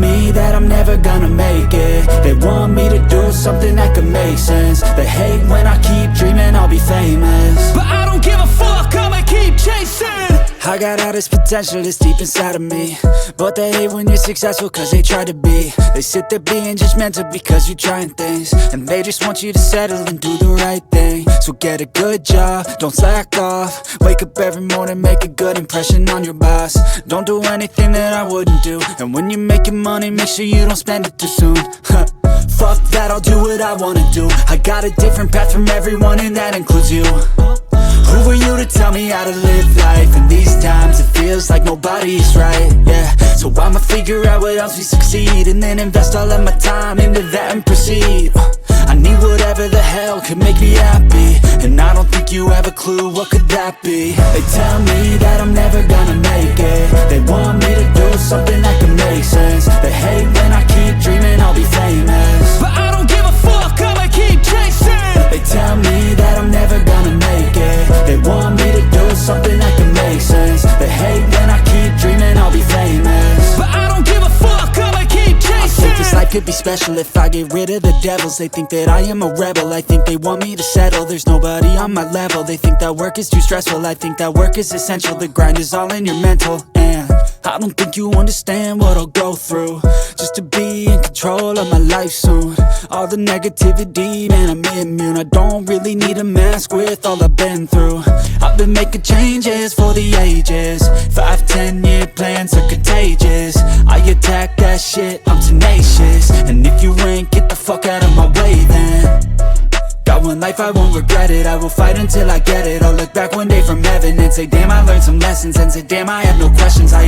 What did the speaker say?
me that I'm never gonna make it. They want me to do something that could make sense. They hate when I keep dreaming I'll be famous, but I don't give a fuck, I'ma keep chasing. I got all this potential that's deep inside of me, but they hate when you're successful cause they try to be. They sit there being judgmental because you're trying things, and they just want you to settle and do the right thing. So get a good job, don't slack off. Wake up every morning, make a good impression on your boss. Don't do anything that I wouldn't do, and when you're making money, make sure you don't spend it too soon. Fuck that, I'll do what I wanna do. I got a different path from everyone and that includes you. Who are you to tell me how to live life? In these times it feels like nobody's right, yeah. So I'ma figure out what else we succeed, and then invest all of my time into that and proceed. I need whatever the hell could make me happy, and I don't think you have a clue what could that be. They tell me that I'm never gonna make it. They want me to do something that can make sense. They hate when I keep dreaming I'll be famous, but I don't give a fuck, I'ma keep chasing. They tell me that I'm never gonna make it. They want me to do something that can make sense. They hate when I keep dreaming I'll be famous, but I don't give a fuck, I'ma keep chasing. I think this life could be special if I get rid of the devils. They think that I am a rebel, I think they want me to settle. There's nobody on my level. They think that work is too stressful, I think that work is essential. The grind is all in your mental, and I don't think you understand what I'll go through just to be in control of my life soon. All the negativity, man, I'm immune. I don't really need a mask with all I've been through. I've been making changes for the ages. 5-10 year plans are contagious. I attack that shit, I'm tenacious. And if you ain't, get the fuck out of my way then. Got one life, I won't regret it. I will fight until I get it. I'll look back one day from heaven and say damn, I learned some lessons, and say damn, I have no questions.